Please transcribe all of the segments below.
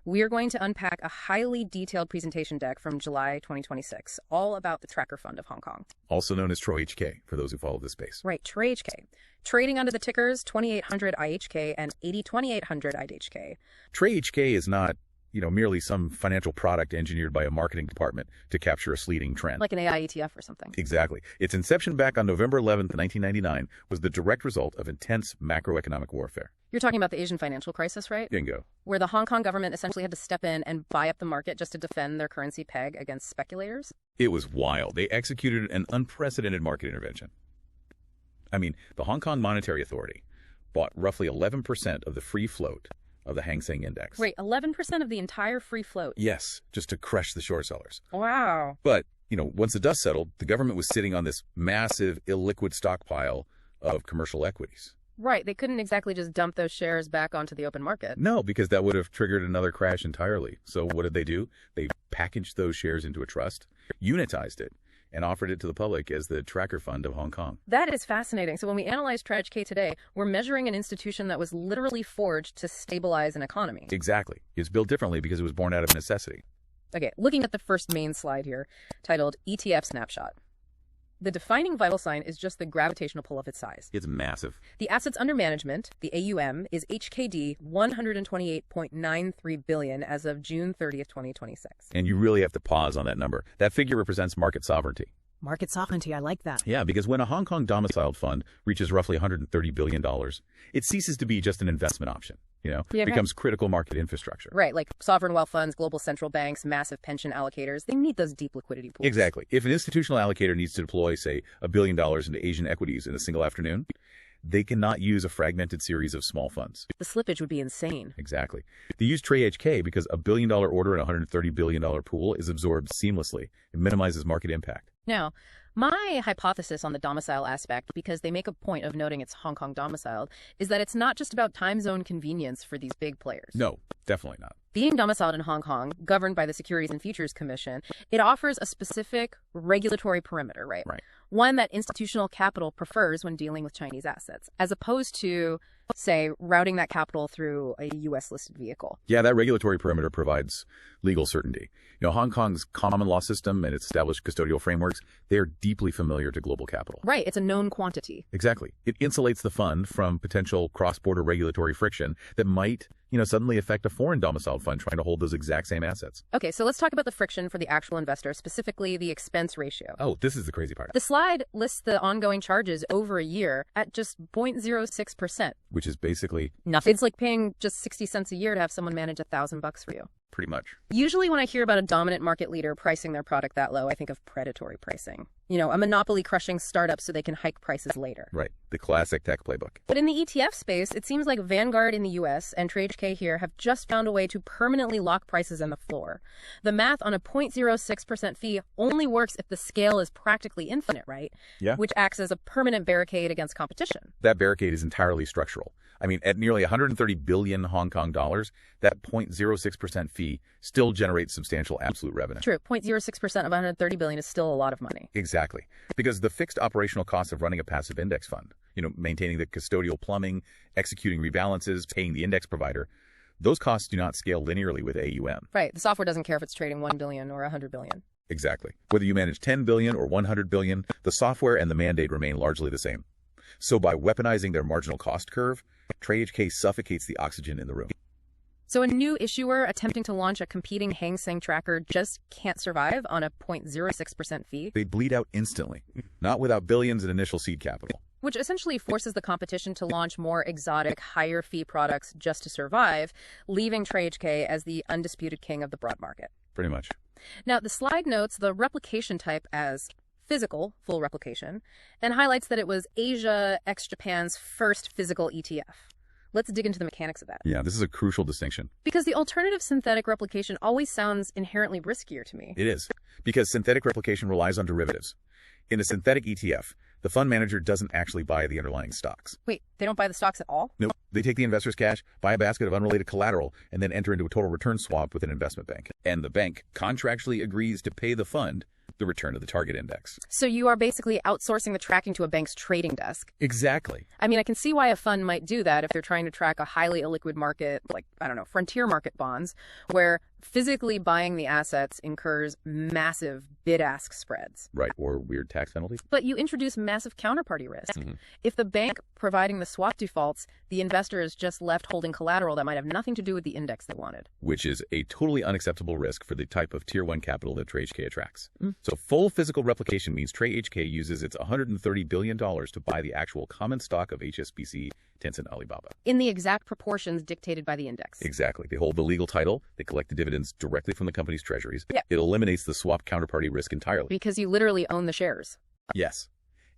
we are going to unpack a highly detailed presentation deck from July 2026, all about the tracker fund of Hong Kong. Also known as TraHK, for those who follow this space. Right, TraHK. Trading under the tickers 2800 IHK and 2800 IHK. TraHK is not, merely some financial product engineered by a marketing department to capture a sleeting trend. Like an AI ETF or something. Exactly. Its inception back on November 11th, 1999 was the direct result of intense macroeconomic warfare. You're talking about the Asian financial crisis, right? Bingo. Where the Hong Kong government essentially had to step in and buy up the market just to defend their currency peg against speculators? It was wild. They executed an unprecedented market intervention. The Hong Kong Monetary Authority bought roughly 11% of the free float of the Hang Seng Index. Wait, 11% of the entire free float? Yes, just to crush the short sellers. Wow. But, once the dust settled, the government was sitting on this massive illiquid stockpile of commercial equities. Right, they couldn't exactly just dump those shares back onto the open market. No, because that would have triggered another crash entirely. So what did they do? They packaged those shares into a trust, unitized it, and offered it to the public as the tracker fund of Hong Kong. That is fascinating. So when we analyze TraHK today, we're measuring an institution that was literally forged to stabilize an economy. Exactly. It's built differently because it was born out of necessity. Okay, looking at the first main slide here, titled ETF Snapshot. The defining vital sign is just the gravitational pull of its size. It's massive. The assets under management, the AUM, is HKD 128.93 billion as of June 30th, 2026. And you really have to pause on that number. That figure represents market sovereignty. Market sovereignty, I like that. Yeah, because when a Hong Kong domiciled fund reaches roughly $130 billion, it ceases to be just an investment option. It becomes critical market infrastructure. Right, like sovereign wealth funds, global central banks, massive pension allocators. They need those deep liquidity pools. Exactly. If an institutional allocator needs to deploy, say, $1 billion into Asian equities in a single afternoon, they cannot use a fragmented series of small funds. The slippage would be insane. Exactly. They use TraHK because a $1 billion order in a $130 billion pool is absorbed seamlessly. It minimizes market impact. Now, my hypothesis on the domicile aspect, because they make a point of noting it's Hong Kong domiciled, is that it's not just about time zone convenience for these big players. No, definitely not. Being domiciled in Hong Kong, governed by the Securities and Futures Commission, it offers a specific regulatory perimeter, right? Right. One that institutional capital prefers when dealing with Chinese assets, as opposed to, say, routing that capital through a U.S.-listed vehicle. Yeah, that regulatory perimeter provides legal certainty. Hong Kong's common law system and its established custodial frameworks, they are deeply familiar to global capital. Right, it's a known quantity. Exactly. It insulates the fund from potential cross-border regulatory friction that might, suddenly affect a foreign domiciled fund trying to hold those exact same assets. Okay, so let's talk about the friction for the actual investor, specifically the expense ratio. Oh, this is the crazy part. The slide lists the ongoing charges over a year at just 0.06%. Which is basically nothing. It's like paying just 60 cents a year to have someone manage $1,000 for you. Pretty much. Usually when I hear about a dominant market leader pricing their product that low, I think of predatory pricing. A monopoly crushing startup so they can hike prices later. Right. The classic tech playbook. But in the ETF space, it seems like Vanguard in the US and TraHK here have just found a way to permanently lock prices on the floor. The math on a 0.06% fee only works if the scale is practically infinite, right? Yeah. Which acts as a permanent barricade against competition. That barricade is entirely structural. At nearly 130 billion Hong Kong dollars, that 0.06% fee still generates substantial absolute revenue. True. 0.06% of 130 billion is still a lot of money. Exactly. Because the fixed operational costs of running a passive index fund, maintaining the custodial plumbing, executing rebalances, paying the index provider, those costs do not scale linearly with AUM. Right. The software doesn't care if it's trading 1 billion or 100 billion. Exactly. Whether you manage 10 billion or 100 billion, the software and the mandate remain largely the same. So by weaponizing their marginal cost curve, TraHK suffocates the oxygen in the room. So a new issuer attempting to launch a competing Hang Seng tracker just can't survive on a 0.06% fee? They bleed out instantly, not without billions in initial seed capital. Which essentially forces the competition to launch more exotic, higher fee products just to survive, leaving TraHK as the undisputed king of the broad market. Pretty much. Now, the slide notes the replication type as physical, full replication, and highlights that it was Asia ex-Japan's first physical ETF. Let's dig into the mechanics of that. Yeah, this is a crucial distinction. Because the alternative synthetic replication always sounds inherently riskier to me. It is, because synthetic replication relies on derivatives. In a synthetic ETF, the fund manager doesn't actually buy the underlying stocks. Wait, they don't buy the stocks at all? Nope. They take the investor's cash, buy a basket of unrelated collateral, and then enter into a total return swap with an investment bank. And the bank contractually agrees to pay the fund the return of the target index. So you are basically outsourcing the tracking to a bank's trading desk. Exactly. I mean, I can see why a fund might do that if they're trying to track a highly illiquid market, like, I don't know, frontier market bonds, where physically buying the assets incurs massive bid-ask spreads. Right, or weird tax penalties. But you introduce massive counterparty risk. If the bank providing the swap defaults, the investor is just left holding collateral that might have nothing to do with the index they wanted. Which is a totally unacceptable risk for the type of Tier 1 capital that TraHK attracts. So full physical replication means TraHK uses its $130 billion to buy the actual common stock of HSBC, Tencent, Alibaba. In the exact proportions dictated by the index. Exactly. They hold the legal title. They collect the dividends directly from the company's treasuries. Yeah. It eliminates the swap counterparty risk entirely. Because you literally own the shares. Yes.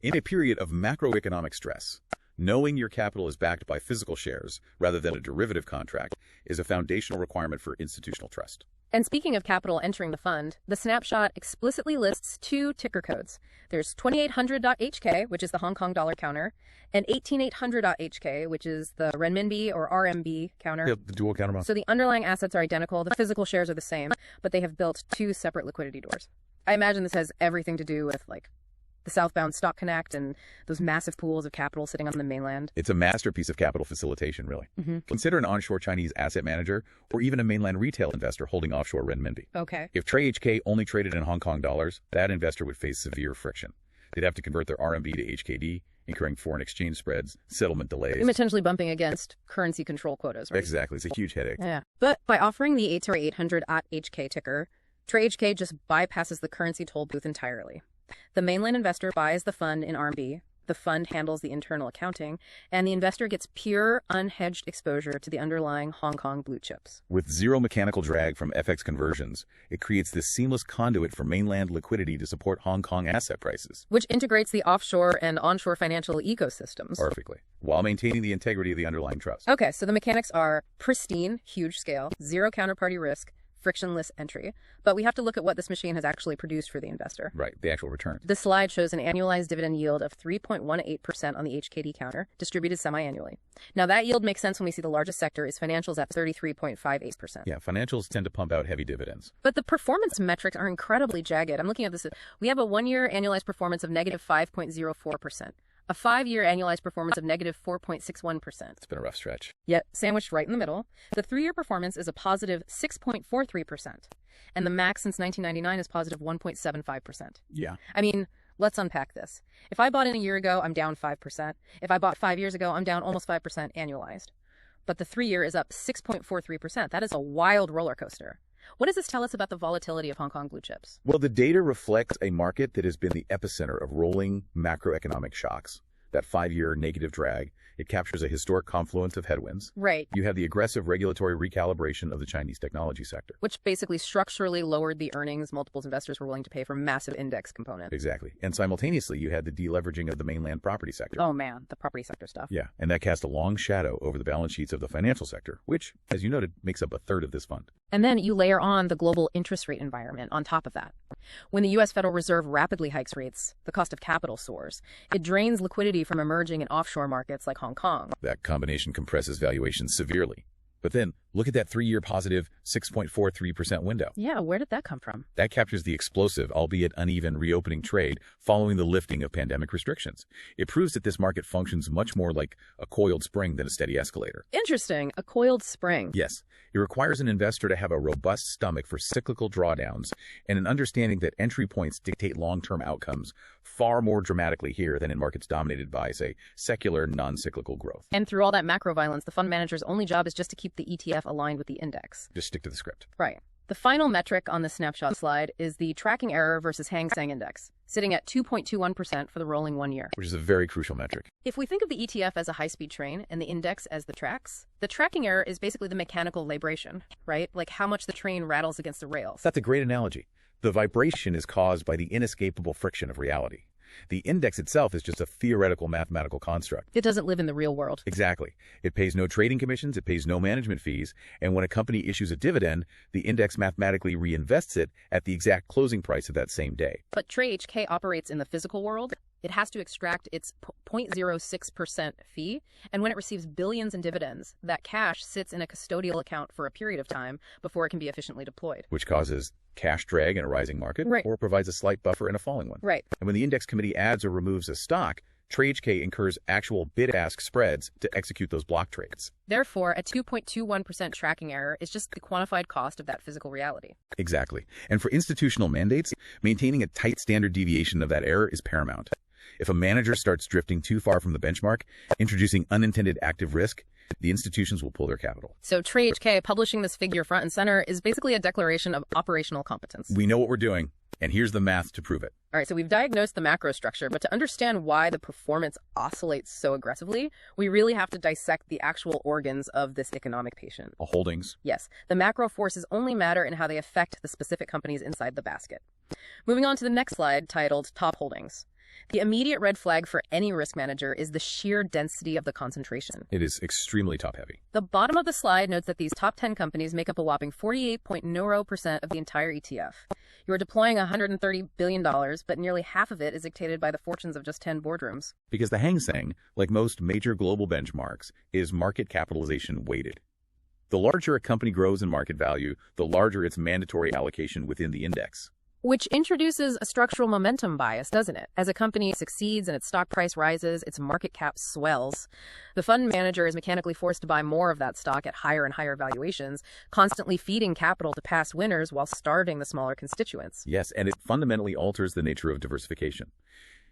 In a period of macroeconomic stress, knowing your capital is backed by physical shares rather than a derivative contract is a foundational requirement for institutional trust. And speaking of capital entering the fund, the snapshot explicitly lists two ticker codes. There's 2800.HK, which is the Hong Kong dollar counter, and 18800.HK, which is the renminbi or RMB counter. Yeah, the dual countermount. So the underlying assets are identical. The physical shares are the same, but they have built two separate liquidity doors. I imagine this has everything to do with, like, the southbound stock connect and those massive pools of capital sitting on the mainland. It's a masterpiece of capital facilitation, really. Consider an onshore Chinese asset manager or even a mainland retail investor holding offshore renminbi. Okay. If TraHK only traded in Hong Kong dollars, that investor would face severe friction. They'd have to convert their RMB to HKD, incurring foreign exchange spreads, settlement delays. Potentially bumping against currency control quotas, right? Exactly. It's a huge headache. Yeah. But by offering the 800.HK ticker, TraHK just bypasses the currency toll booth entirely. The mainland investor buys the fund in RMB, the fund handles the internal accounting, and the investor gets pure, unhedged exposure to the underlying Hong Kong blue chips. With zero mechanical drag from FX conversions, it creates this seamless conduit for mainland liquidity to support Hong Kong asset prices. Which integrates the offshore and onshore financial ecosystems. Perfectly, while maintaining the integrity of the underlying trust. Okay, so the mechanics are pristine, huge scale, zero counterparty risk, frictionless entry. But we have to look at what this machine has actually produced for the investor. Right, the actual return. The slide shows an annualized dividend yield of 3.18% on the HKD counter, distributed semi-annually. Now, that yield makes sense when we see the largest sector is financials at 33.58%. Yeah, financials tend to pump out heavy dividends. But the performance metrics are incredibly jagged. I'm looking at this. We have a one-year annualized performance of negative 5.04%. A 5-year annualized performance of negative 4.61%. It's been a rough stretch. Yet, sandwiched right in the middle, the 3-year performance is a positive 6.43%. And the max since 1999 is positive 1.75%. Yeah. I mean, let's unpack this. If I bought in a year ago, I'm down 5%. If I bought 5 years ago, I'm down almost 5% annualized. But the 3-year is up 6.43%. That is a wild roller coaster. What does this tell us about the volatility of Hong Kong blue chips? Well, the data reflects a market that has been the epicenter of rolling macroeconomic shocks. That 5-year negative drag, it captures a historic confluence of headwinds. Right. You have the aggressive regulatory recalibration of the Chinese technology sector. Which basically structurally lowered the earnings multiples investors were willing to pay for massive index component. Exactly. And simultaneously, you had the deleveraging of the mainland property sector. Oh man, the property sector stuff. Yeah, and that cast a long shadow over the balance sheets of the financial sector, which, as you noted, makes up a third of this fund. And then you layer on the global interest rate environment on top of that. When the U.S. Federal Reserve rapidly hikes rates, the cost of capital soars. It drains liquidity from emerging and offshore markets like Hong Kong. That combination compresses valuations severely. But then, look at that 3-year positive 6.43% window. Yeah, where did that come from? That captures the explosive, albeit uneven, reopening trade following the lifting of pandemic restrictions. It proves that this market functions much more like a coiled spring than a steady escalator. Interesting, a coiled spring. Yes, it requires an investor to have a robust stomach for cyclical drawdowns and an understanding that entry points dictate long-term outcomes far more dramatically here than in markets dominated by, say, secular, non-cyclical growth. And through all that macro violence, the fund manager's only job is just to keep the ETF aligned with the index. Just stick to the script. Right. The final metric on the snapshot slide is the tracking error versus Hang Seng Index, sitting at 2.21% for the rolling 1 year. Which is a very crucial metric. If we think of the ETF as a high-speed train and the index as the tracks, the tracking error is basically the mechanical vibration, right? Like how much the train rattles against the rails. That's a great analogy. The vibration is caused by the inescapable friction of reality. The index itself is just a theoretical mathematical construct. It doesn't live in the real world. Exactly. It pays no trading commissions, it pays no management fees, and when a company issues a dividend, the index mathematically reinvests it at the exact closing price of that same day. But TraHK operates in the physical world, It has to extract its 0.06% fee, and when it receives billions in dividends, that cash sits in a custodial account for a period of time before it can be efficiently deployed. Which causes cash drag in a rising market, Right. or provides a slight buffer in a falling one. Right. And when the index committee adds or removes a stock, TraHK incurs actual bid-ask spreads to execute those block trades. Therefore, a 2.21% tracking error is just the quantified cost of that physical reality. Exactly. And for institutional mandates, maintaining a tight standard deviation of that error is paramount. If a manager starts drifting too far from the benchmark, introducing unintended active risk, the institutions will pull their capital. So TraHK publishing this figure front and center is basically a declaration of operational competence. We know what we're doing, and here's the math to prove it. All right, so we've diagnosed the macro structure, but to understand why the performance oscillates so aggressively, we really have to dissect the actual organs of this economic patient. The holdings. Yes, the macro forces only matter in how they affect the specific companies inside the basket. Moving on to the next slide, titled Top Holdings. The immediate red flag for any risk manager is the sheer density of the concentration. It is extremely top-heavy. The bottom of the slide notes that these top 10 companies make up a whopping 48.0% of the entire ETF. You are deploying $130 billion, but nearly half of it is dictated by the fortunes of just 10 boardrooms. Because the Hang Seng, like most major global benchmarks, is market capitalization weighted. The larger a company grows in market value, the larger its mandatory allocation within the index. Which introduces a structural momentum bias, doesn't it? As a company succeeds and its stock price rises, its market cap swells. The fund manager is mechanically forced to buy more of that stock at higher and higher valuations, constantly feeding capital to past winners while starving the smaller constituents. Yes, and it fundamentally alters the nature of diversification.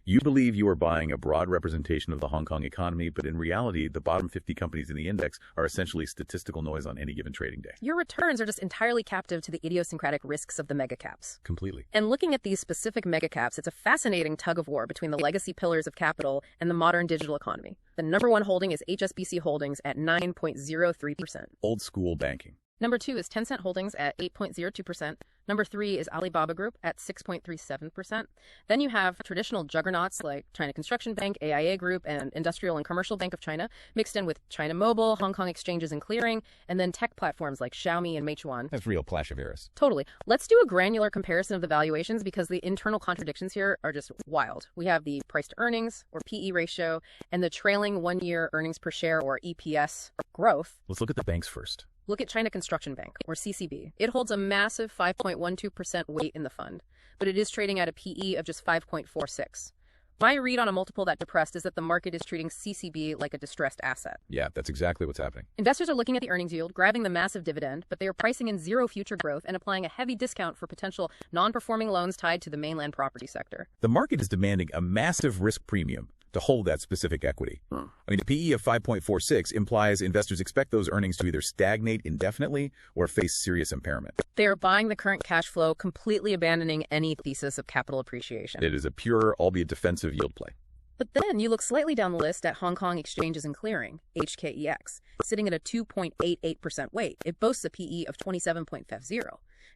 You believe you are buying a broad representation of the Hong Kong economy, but in reality, the bottom 50 companies in the index are essentially statistical noise on any given trading day. Your returns are just entirely captive to the idiosyncratic risks of the megacaps. Completely. And looking at these specific megacaps, it's a fascinating tug of war between the legacy pillars of capital and the modern digital economy. The number one holding is HSBC Holdings at 9.03%. Old school banking. Number 2 is Tencent Holdings at 8.02%. Number 3 is Alibaba Group at 6.37%. Then you have traditional juggernauts like China Construction Bank, AIA Group, and Industrial and Commercial Bank of China, mixed in with China Mobile, Hong Kong Exchanges and Clearing, and then tech platforms like Xiaomi and Meituan. That's real clash of eras. Totally. Let's do a granular comparison of the valuations because the internal contradictions here are just wild. We have the price to earnings, or PE ratio, and the trailing one-year earnings per share, or EPS, growth. Let's look at the banks first. Look at China Construction Bank, or CCB. It holds a massive 5.12% weight in the fund, but it is trading at a PE of just 5.46. My read on a multiple that depressed is that the market is treating CCB like a distressed asset. Yeah, that's exactly what's happening. Investors are looking at the earnings yield, grabbing the massive dividend, but they are pricing in zero future growth and applying a heavy discount for potential non-performing loans tied to the mainland property sector. The market is demanding a massive risk premium to hold that specific equity. I mean, the PE of 5.46 implies investors expect those earnings to either stagnate indefinitely or face serious impairment. They are buying the current cash flow, completely abandoning any thesis of capital appreciation. It is a pure, albeit defensive, yield play. But then you look slightly down the list at Hong Kong Exchanges and Clearing, HKEX, sitting at a 2.88% weight. It boasts a PE of 27.50.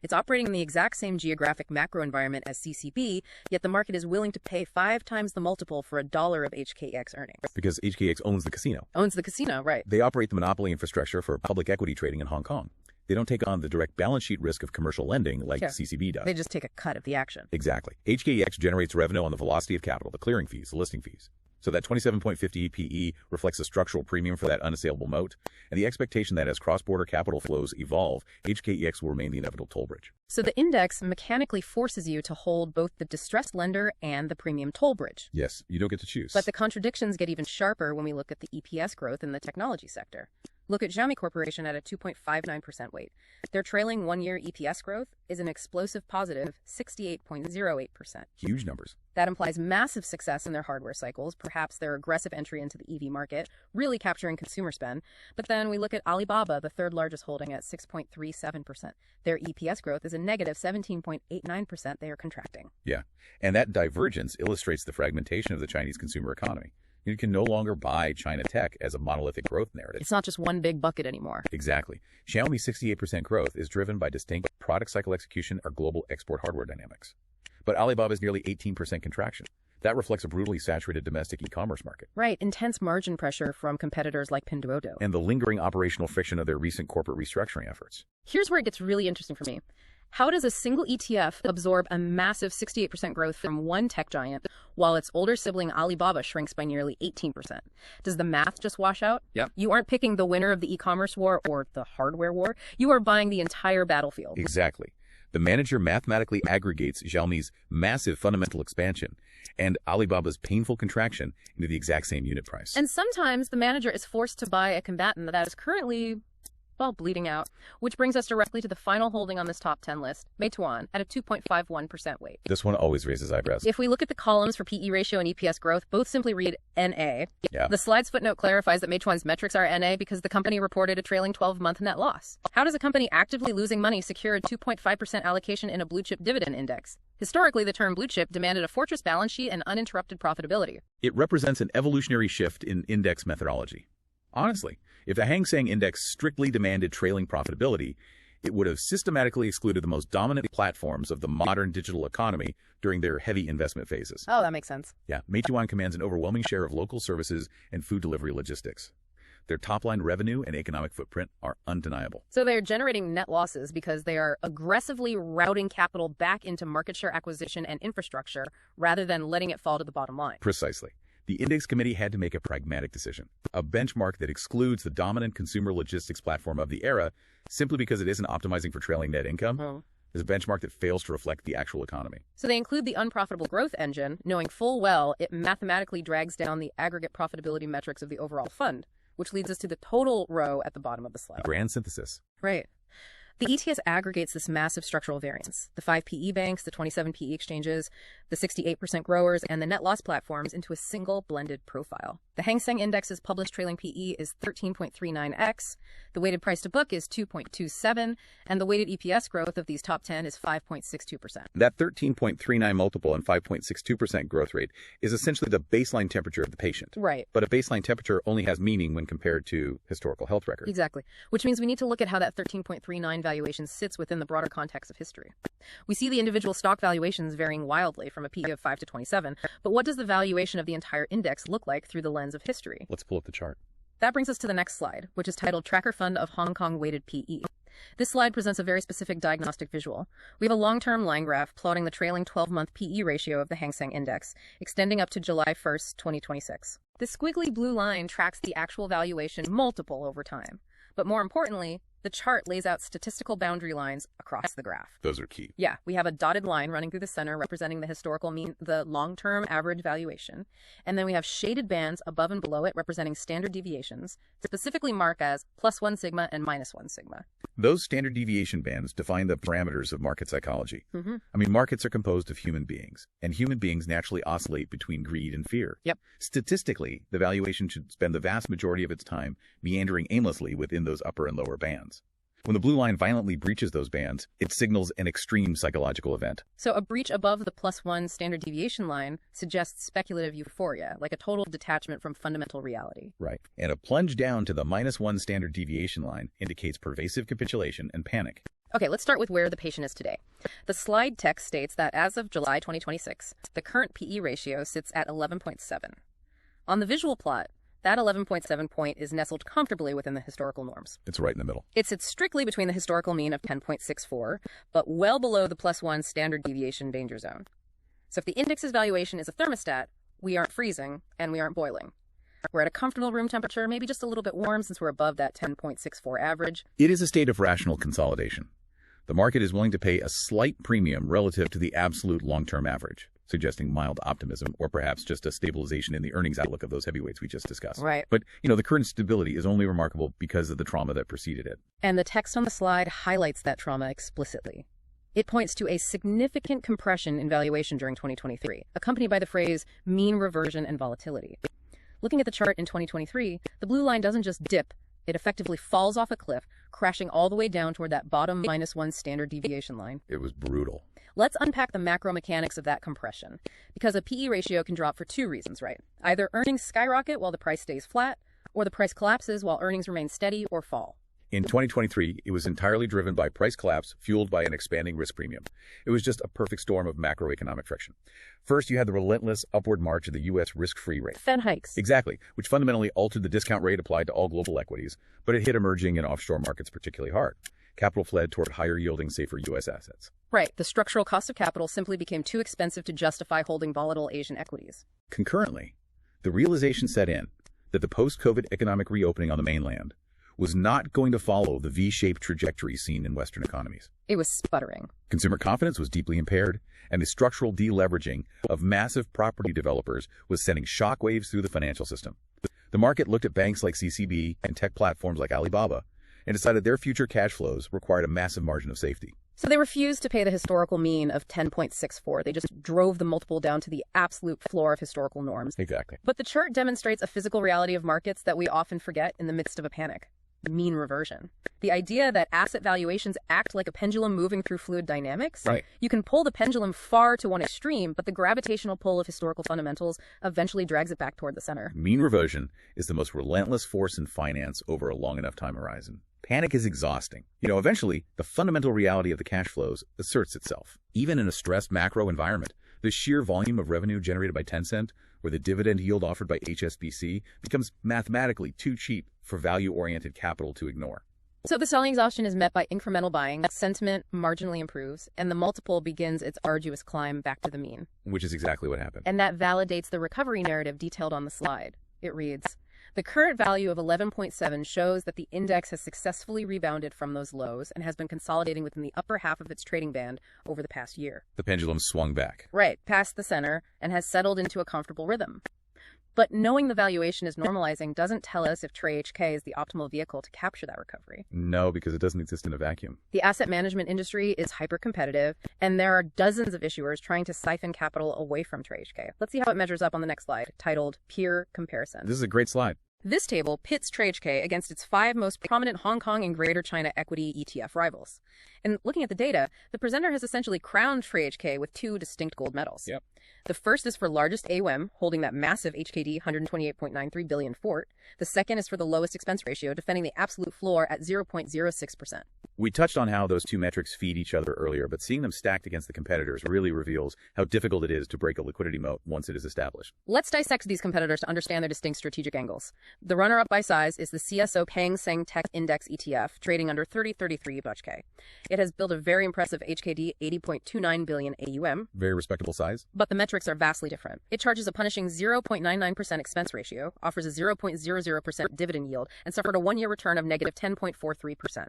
It's operating in the exact same geographic macro environment as CCB, yet the market is willing to pay 5 times the multiple for $1 of HKEX earnings. Because HKEX owns the casino. Owns the casino, right. They operate the monopoly infrastructure for public equity trading in Hong Kong. They don't take on the direct balance sheet risk of commercial lending like CCB does. They just take a cut of the action. Exactly. HKEX generates revenue on the velocity of capital, the clearing fees, the listing fees. So that 27.50 PE reflects a structural premium for that unassailable moat, and the expectation that as cross-border capital flows evolve, HKEX will remain the inevitable toll bridge. So the index mechanically forces you to hold both the distressed lender and the premium toll bridge. Yes, you don't get to choose. But the contradictions get even sharper when we look at the EPS growth in the technology sector. Look at Xiaomi Corporation at a 2.59% weight. Their trailing one-year EPS growth is an explosive positive 68.08%. Huge numbers. That implies massive success in their hardware cycles, perhaps their aggressive entry into the EV market, really capturing consumer spend. But then we look at Alibaba, the third largest holding, at 6.37%. Their EPS growth is a negative 17.89%. They are contracting. Yeah, and that divergence illustrates the fragmentation of the Chinese consumer economy. You can no longer buy China tech as a monolithic growth narrative. It's not just one big bucket anymore. Exactly. Xiaomi's 68% growth is driven by distinct product cycle execution or global export hardware dynamics. But Alibaba's nearly 18% contraction. That reflects a brutally saturated domestic e-commerce market. Right, intense margin pressure from competitors like Pinduoduo. And the lingering operational friction of their recent corporate restructuring efforts. Here's where it gets really interesting for me. How does a single ETF absorb a massive 68% growth from one tech giant while its older sibling Alibaba shrinks by nearly 18%? Does the math just wash out? Yep. You aren't picking the winner of the e-commerce war or the hardware war. You are buying the entire battlefield. Exactly. The manager mathematically aggregates Xiaomi's massive fundamental expansion and Alibaba's painful contraction into the exact same unit price. And sometimes the manager is forced to buy a combatant that is currently, well, bleeding out, which brings us directly to the final holding on this top 10 list, Meituan, at a 2.51% weight. This one always raises eyebrows. If we look at the columns for PE ratio and EPS growth, both simply read NA. Yeah. The slide's footnote clarifies that Meituan's metrics are NA because the company reported a trailing 12-month net loss. How does a company actively losing money secure a 2.5% allocation in a blue-chip dividend index? Historically, the term blue chip demanded a fortress balance sheet and uninterrupted profitability. It represents an evolutionary shift in index methodology. Honestly, if the Hang Seng Index strictly demanded trailing profitability, it would have systematically excluded the most dominant platforms of the modern digital economy during their heavy investment phases. Oh, that makes sense. Yeah, Meituan commands an overwhelming share of local services and food delivery logistics. Their top-line revenue and economic footprint are undeniable. So they're generating net losses because they are aggressively routing capital back into market share acquisition and infrastructure rather than letting it fall to the bottom line. Precisely. The index committee had to make a pragmatic decision, a benchmark that excludes the dominant consumer logistics platform of the era simply because it isn't optimizing for trailing net income. Is a benchmark that fails to reflect the actual economy. So they include the unprofitable growth engine, knowing full well it mathematically drags down the aggregate profitability metrics of the overall fund, which leads us to the total row at the bottom of the slide. Grand synthesis. Right. The ETS aggregates this massive structural variance, the 5 PE banks, the 27 PE exchanges, the 68% growers, and the net loss platforms into a single blended profile. The Hang Seng Index's published trailing PE is 13.39x, the weighted price to book is 2.27, and the weighted EPS growth of these top 10 is 5.62%. That 13.39 multiple and 5.62% growth rate is essentially the baseline temperature of the patient. Right. But a baseline temperature only has meaning when compared to historical health records. Exactly. Which means we need to look at how that 13.39 valuation sits within the broader context of history. We see the individual stock valuations varying wildly from a PE of 5 to 27, but what does the valuation of the entire index look like through the lens of history? Let's pull up the chart. That brings us to the next slide, which is titled Tracker Fund of Hong Kong Weighted PE. This slide presents a very specific diagnostic visual. We have a long-term line graph plotting the trailing 12-month PE ratio of the Hang Seng Index, extending up to July 1st, 2026. This squiggly blue line tracks the actual valuation multiple over time. But more importantly, the chart lays out statistical boundary lines across the graph. Those are key. Yeah, we have a dotted line running through the center representing the historical mean, the long-term average valuation. And then we have shaded bands above and below it representing standard deviations, specifically marked as +1 sigma and -1 sigma. Those standard deviation bands define the parameters of market psychology. I mean, markets are composed of human beings, and human beings naturally oscillate between greed and fear. Yep. Statistically, the valuation should spend the vast majority of its time meandering aimlessly within those upper and lower bands. When the blue line violently breaches those bands, it signals an extreme psychological event. So a breach above the +1 standard deviation line suggests speculative euphoria, like a total detachment from fundamental reality. Right. And a plunge down to the -1 standard deviation line indicates pervasive capitulation and panic. Okay, let's start with where the patient is today. The slide text states that as of July 2026, the current PE ratio sits at 11.7. On the visual plot, that 11.7 point is nestled comfortably within the historical norms. It's right in the middle. It sits strictly between the historical mean of 10.64, but well below the +1 standard deviation danger zone. So if the index's valuation is a thermostat, we aren't freezing and we aren't boiling. We're at a comfortable room temperature, maybe just a little bit warm since we're above that 10.64 average. It is a state of rational consolidation. The market is willing to pay a slight premium relative to the absolute long-term average, suggesting mild optimism or perhaps just a stabilization in the earnings outlook of those heavyweights we just discussed. Right. But, the current stability is only remarkable because of the trauma that preceded it. And the text on the slide highlights that trauma explicitly. It points to a significant compression in valuation during 2023, accompanied by the phrase mean reversion and volatility. Looking at the chart in 2023, the blue line doesn't just dip, it effectively falls off a cliff, crashing all the way down toward that bottom -1 standard deviation line. It was brutal. Let's unpack the macro mechanics of that compression, because a PE ratio can drop for two reasons, right? Either earnings skyrocket while the price stays flat, or the price collapses while earnings remain steady or fall. In 2023, it was entirely driven by price collapse fueled by an expanding risk premium. It was just a perfect storm of macroeconomic friction. First, you had the relentless upward march of the U.S. risk-free rate. Fed hikes. Exactly, which fundamentally altered the discount rate applied to all global equities, but it hit emerging and offshore markets particularly hard. capital fled toward higher-yielding, safer U.S. assets. Right, the structural cost of capital simply became too expensive to justify holding volatile Asian equities. Concurrently, the realization set in that the post-COVID economic reopening on the mainland was not going to follow the V-shaped trajectory seen in Western economies. It was sputtering. Consumer confidence was deeply impaired, and the structural deleveraging of massive property developers was sending shockwaves through the financial system. The market looked at banks like CCB and tech platforms like Alibaba and decided their future cash flows required a massive margin of safety. So they refused to pay the historical mean of 10.64. They just drove the multiple down to the absolute floor of historical norms. Exactly. But the chart demonstrates a physical reality of markets that we often forget in the midst of a panic. Mean reversion. The idea that asset valuations act like a pendulum moving through fluid dynamics. Right. You can pull the pendulum far to one extreme, but the gravitational pull of historical fundamentals eventually drags it back toward the center. Mean reversion is the most relentless force in finance over a long enough time horizon. Panic is exhausting. Eventually, the fundamental reality of the cash flows asserts itself. Even in a stressed macro environment, the sheer volume of revenue generated by Tencent or the dividend yield offered by HSBC becomes mathematically too cheap for value-oriented capital to ignore. So the selling exhaustion is met by incremental buying, sentiment marginally improves, and the multiple begins its arduous climb back to the mean. Which is exactly what happened. And that validates the recovery narrative detailed on the slide. It reads, the current value of 11.7 shows that the index has successfully rebounded from those lows and has been consolidating within the upper half of its trading band over the past year. The pendulum swung back. Right, past the center, and has settled into a comfortable rhythm. But knowing the valuation is normalizing doesn't tell us if TraHK is the optimal vehicle to capture that recovery. No, because it doesn't exist in a vacuum. The asset management industry is hyper-competitive, and there are dozens of issuers trying to siphon capital away from TraHK. Let's see how it measures up on the next slide, titled Peer Comparison. This is a great slide. This table pits TraHK against its 5 most prominent Hong Kong and Greater China equity ETF rivals. And looking at the data, the presenter has essentially crowned TraHK with 2 distinct gold medals. Yep. The first is for largest AUM, holding that massive HKD 128.93 billion fort. The second is for the lowest expense ratio, defending the absolute floor at 0.06%. We touched on how those two metrics feed each other earlier, but seeing them stacked against the competitors really reveals how difficult it is to break a liquidity moat once it is established. Let's dissect these competitors to understand their distinct strategic angles. The runner-up by size is the CSO Hang Seng Index ETF, trading under 3033 TraHK. It has built a very impressive HKD 80.29 billion AUM. Very respectable size. But the metrics are vastly different. It charges a punishing 0.99% expense ratio, offers a 0.00% dividend yield, and suffered a 1-year return of negative 10.43%.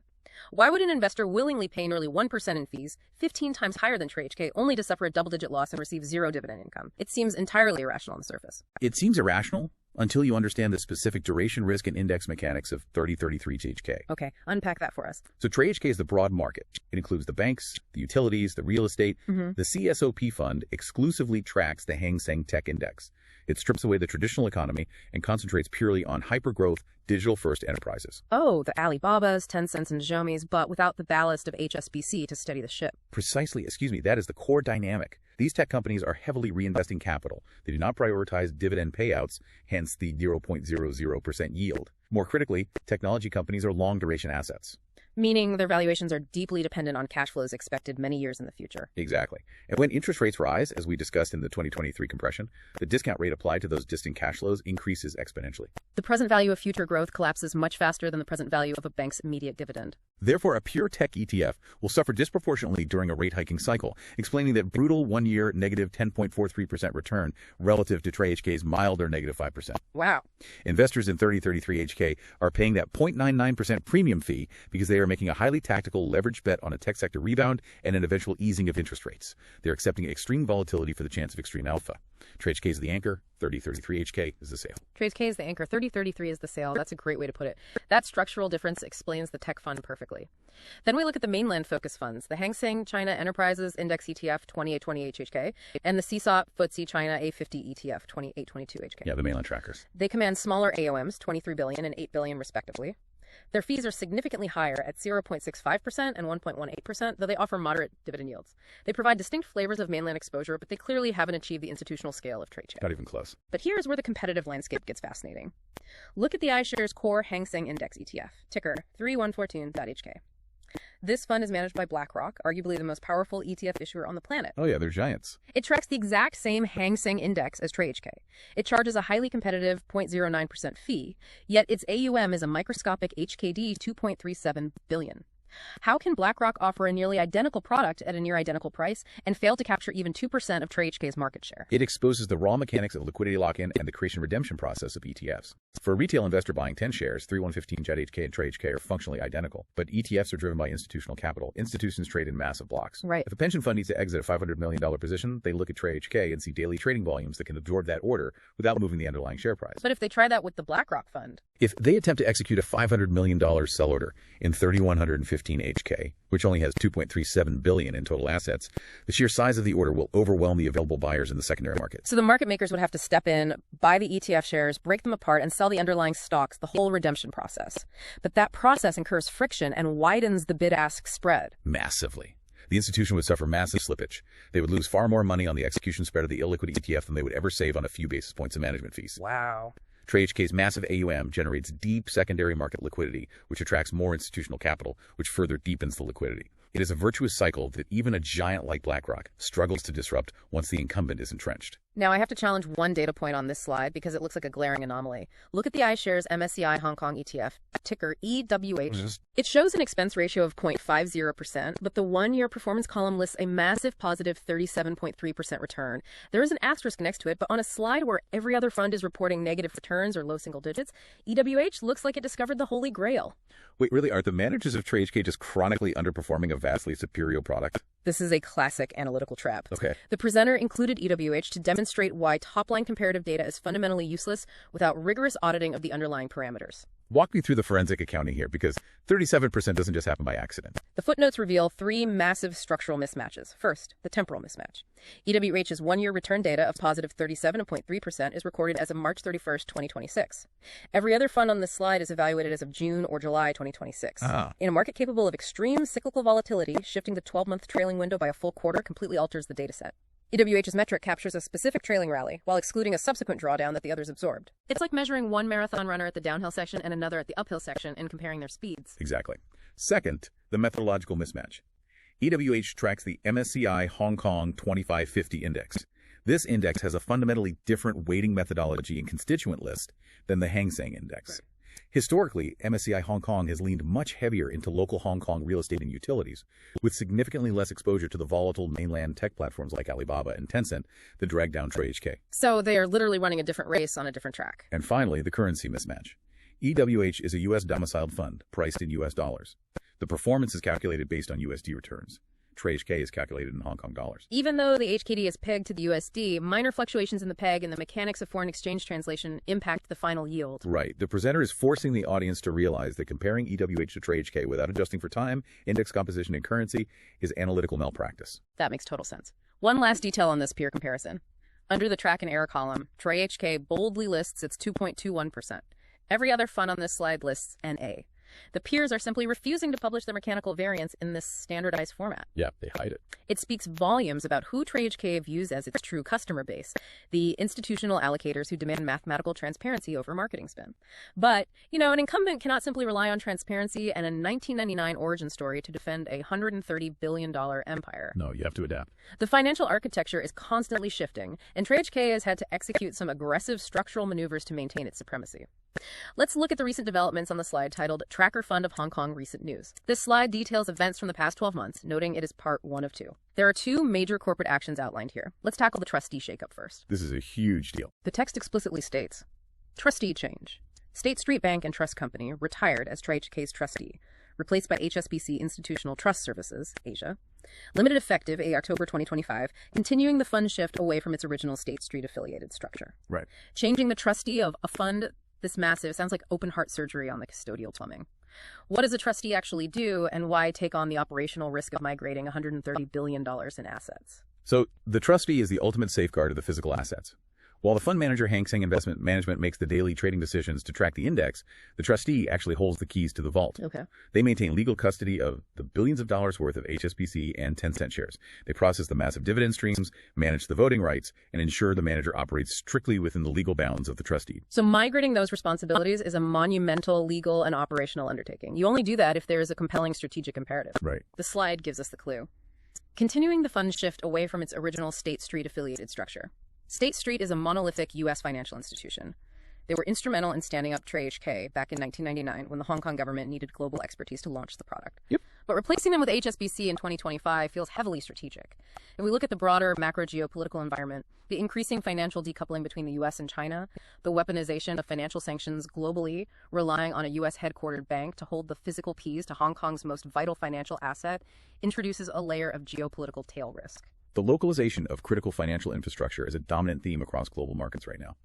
Why would an investor willingly pay nearly 1% in fees, 15 times higher than TraHK, only to suffer a double-digit loss and receive 0 dividend income? It seems entirely irrational on the surface. It seems irrational until you understand the specific duration, risk, and index mechanics of 3033 TraHK. Okay, unpack that for us. So TraHK is the broad market. It includes the banks, the utilities, the real estate. The CSOP fund exclusively tracks the Hang Seng Index. It strips away the traditional economy and concentrates purely on hyper-growth, digital-first enterprises. Oh, the Alibabas, Tencents, and Xiaomis, but without the ballast of HSBC to steady the ship. Precisely, that is the core dynamic. These tech companies are heavily reinvesting capital. They do not prioritize dividend payouts, hence the 0.00% yield. More critically, technology companies are long-duration assets. Meaning their valuations are deeply dependent on cash flows expected many years in the future. Exactly. And when interest rates rise, as we discussed in the 2023 compression, the discount rate applied to those distant cash flows increases exponentially. The present value of future growth collapses much faster than the present value of a bank's immediate dividend. Therefore, a pure tech ETF will suffer disproportionately during a rate hiking cycle, explaining that brutal 1-year negative 10.43% return relative to TraHK's milder negative 5%. Wow. Investors in 3033 HK are paying that 0.99% premium fee because they are making a highly tactical leveraged bet on a tech sector rebound and an eventual easing of interest rates. They're accepting extreme volatility for the chance of extreme alpha. TraHK is the anchor, 3033 HK is the sale. TraHK is the anchor, 3033 is the sale. That's a great way to put it. That structural difference explains the tech fund perfectly. Then we look at the mainland focus funds, the Hang Seng China Enterprises Index ETF 2828 HK and the CSOP FTSE China A50 ETF 2822 HK. Yeah, the mainland trackers. They command smaller AUMs, 23 billion and 8 billion respectively. Their fees are significantly higher at 0.65% and 1.18%, though they offer moderate dividend yields. They provide distinct flavors of mainland exposure, but they clearly haven't achieved the institutional scale of TraHK. Not even close. But here's where the competitive landscape gets fascinating. Look at the iShares Core Hang Seng Index ETF, ticker 3114.HK. This fund is managed by BlackRock, arguably the most powerful ETF issuer on the planet. Oh yeah, they're giants. It tracks the exact same Hang Seng Index as TraHK. It charges a highly competitive 0.09% fee, yet its AUM is a microscopic HKD 2.37 billion. How can BlackRock offer a nearly identical product at a near identical price and fail to capture even 2% of TraHK's market share? It exposes the raw mechanics of liquidity lock-in and the creation-redemption process of ETFs. For a retail investor buying 10 shares, 3115 JetHK and TraHK are functionally identical, but ETFs are driven by institutional capital. Institutions trade in massive blocks. Right. If a pension fund needs to exit a $500 million position, they look at TraHK and see daily trading volumes that can absorb that order without moving the underlying share price. But if they try that with the BlackRock fund? If they attempt to execute a $500 million sell order in 3115 HK, which only has $2.37 billion in total assets, the sheer size of the order will overwhelm the available buyers in the secondary market. So the market makers would have to step in, buy the ETF shares, break them apart, and sell the underlying stocks, the whole redemption process. But that process incurs friction and widens the bid-ask spread. Massively. The institution would suffer massive slippage. They would lose far more money on the execution spread of the illiquid ETF than they would ever save on a few basis points of management fees. Wow. TraHK's massive AUM generates deep secondary market liquidity, which attracts more institutional capital, which further deepens the liquidity. It is a virtuous cycle that even a giant like BlackRock struggles to disrupt once the incumbent is entrenched. Now, I have to challenge one data point on this slide because it looks like a glaring anomaly. Look at the iShares MSCI Hong Kong ETF, ticker EWH. It shows an expense ratio of 0.50%, but the one-year performance column lists a massive positive 37.3% return. There is an asterisk next to it, but on a slide where every other fund is reporting negative returns or low single digits, EWH looks like it discovered the holy grail. Wait, really? Are the managers of TraHK just chronically underperforming a vastly superior product? This is a classic analytical trap. Okay. The presenter included EWH to demonstrate why top-line comparative data is fundamentally useless without rigorous auditing of the underlying parameters. Walk me through the forensic accounting here, because 37% doesn't just happen by accident. The footnotes reveal three massive structural mismatches. First, the temporal mismatch. EWH's one-year return data of positive 37.3% is recorded as of March 31st, 2026. Every other fund on this slide is evaluated as of June or July 2026. In a market capable of extreme cyclical volatility, shifting the 12-month trailing window by a full quarter completely alters the dataset. EWH's metric captures a specific trailing rally, while excluding a subsequent drawdown that the others absorbed. It's like measuring one marathon runner at the downhill section and another at the uphill section and comparing their speeds. Exactly. Second, the methodological mismatch. EWH tracks the MSCI Hong Kong 2550 index. This index has a fundamentally different weighting methodology and constituent list than the Hang Seng Index. Right. Historically, MSCI Hong Kong has leaned much heavier into local Hong Kong real estate and utilities, with significantly less exposure to the volatile mainland tech platforms like Alibaba and Tencent that drag down TraHK. So they are literally running a different race on a different track. And finally, the currency mismatch. EWH is a U.S. domiciled fund, priced in U.S. dollars. The performance is calculated based on USD returns. TraHK is calculated in Hong Kong dollars. Even though the HKD is pegged to the USD, minor fluctuations in the peg and the mechanics of foreign exchange translation impact the final yield. Right. The presenter is forcing the audience to realize that comparing EWH to TraHK without adjusting for time, index composition, and currency is analytical malpractice. That makes total sense. One last detail on this peer comparison. Under the track and error column, TraHK boldly lists its 2.21%. Every other fund on this slide lists NA. The peers are simply refusing to publish their mechanical variance in this standardized format. Yeah, they hide it. It speaks volumes about who TraHK views as its true customer base, the institutional allocators who demand mathematical transparency over marketing spin. But, an incumbent cannot simply rely on transparency and a 1999 origin story to defend a $130 billion empire. No, you have to adapt. The financial architecture is constantly shifting, and TraHK has had to execute some aggressive structural maneuvers to maintain its supremacy. Let's look at the recent developments on the slide titled Tracker Fund of Hong Kong Recent News. This slide details events from the past 12 months, noting it is part 1 of 2. There are 2 major corporate actions outlined here. Let's tackle the trustee shakeup first. This is a huge deal. The text explicitly states, trustee change. State Street Bank and Trust Company retired as TraHK's trustee, replaced by HSBC Institutional Trust Services, Asia. Limited effective October 2025, continuing the fund shift away from its original State Street affiliated structure. Right. Changing the trustee of a fund this massive sounds like open heart surgery on the custodial plumbing. What does a trustee actually do, and why take on the operational risk of migrating $130 billion in assets? So the trustee is the ultimate safeguard of the physical assets. While the fund manager Hang Seng Investment Management makes the daily trading decisions to track the index, the trustee actually holds the keys to the vault. Okay. They maintain legal custody of the billions of dollars worth of HSBC and Tencent shares. They process the massive dividend streams, manage the voting rights, and ensure the manager operates strictly within the legal bounds of the trustee. So migrating those responsibilities is a monumental legal and operational undertaking. You only do that if there is a compelling strategic imperative. Right. The slide gives us the clue. Continuing the fund shift away from its original State Street affiliated structure. State Street is a monolithic U.S. financial institution. They were instrumental in standing up TraHK back in 1999 when the Hong Kong government needed global expertise to launch the product. Yep. But replacing them with HSBC in 2025 feels heavily strategic. If we look at the broader macro geopolitical environment, the increasing financial decoupling between the US and China, the weaponization of financial sanctions globally, relying on a US headquartered bank to hold the physical keys to Hong Kong's most vital financial asset, introduces a layer of geopolitical tail risk. The localization of critical financial infrastructure is a dominant theme across global markets right now.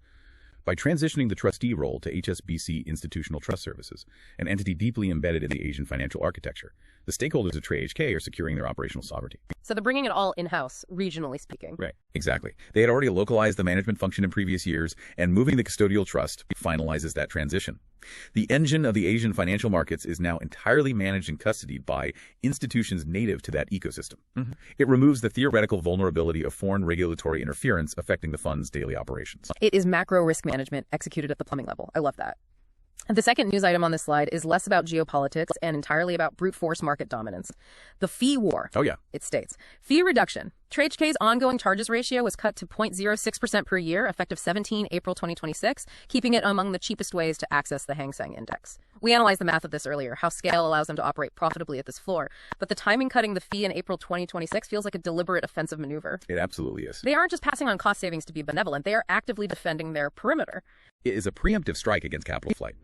By transitioning the trustee role to HSBC Institutional Trust Services, an entity deeply embedded in the Asian financial architecture, the stakeholders of TraHK are securing their operational sovereignty. So they're bringing it all in-house, regionally speaking. Right, exactly. They had already localized the management function in previous years, and moving the custodial trust finalizes that transition. The engine of the Asian financial markets is now entirely managed and custodied by institutions native to that ecosystem. It removes the theoretical vulnerability of foreign regulatory interference affecting the fund's daily operations. It is macro risk management executed at the plumbing level. I love that. The second news item on this slide is less about geopolitics and entirely about brute force market dominance. The fee war. Oh, yeah. It states, fee reduction. TraHK's ongoing charges ratio was cut to 0.06% per year, effective 17 April 2026, keeping it among the cheapest ways to access the Hang Seng Index. We analyzed the math of this earlier, how scale allows them to operate profitably at this floor, but the timing cutting the fee in April 2026 feels like a deliberate offensive maneuver. It absolutely is. They aren't just passing on cost savings to be benevolent, they are actively defending their perimeter. It is a preemptive strike against capital flight.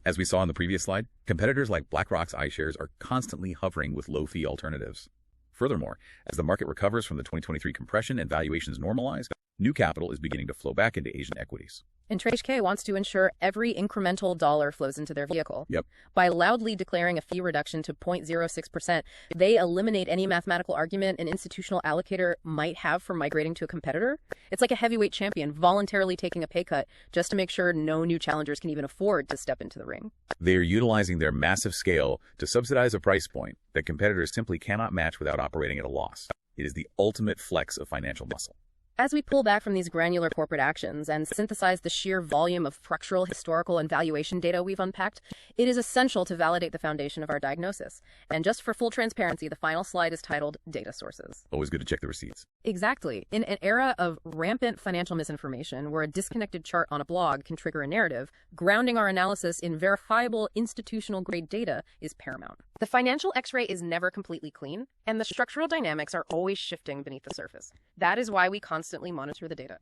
As we saw in the previous slide, competitors like BlackRock's iShares are constantly hovering with low-fee alternatives. Furthermore, as the market recovers from the 2023 compression and valuations normalize, new capital is beginning to flow back into Asian equities. And TraHK wants to ensure every incremental dollar flows into their vehicle. Yep. By loudly declaring a fee reduction to 0.06%, they eliminate any mathematical argument an institutional allocator might have for migrating to a competitor. It's like a heavyweight champion voluntarily taking a pay cut just to make sure no new challengers can even afford to step into the ring. They are utilizing their massive scale to subsidize a price point that competitors simply cannot match without operating at a loss. It is the ultimate flex of financial muscle. As we pull back from these granular corporate actions and synthesize the sheer volume of structural, historical, and valuation data we've unpacked, it is essential to validate the foundation of our diagnosis. And just for full transparency, the final slide is titled Data Sources. Always good to check the receipts. Exactly. In an era of rampant financial misinformation, where a disconnected chart on a blog can trigger a narrative, grounding our analysis in verifiable institutional-grade data is paramount. The financial X-ray is never completely clean, and the structural dynamics are always shifting beneath the surface. That is why we constantly monitor the data.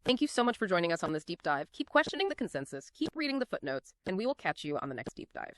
Thank you so much for joining us on this deep dive. Keep questioning the consensus, keep reading the footnotes, and we will catch you on the next deep dive.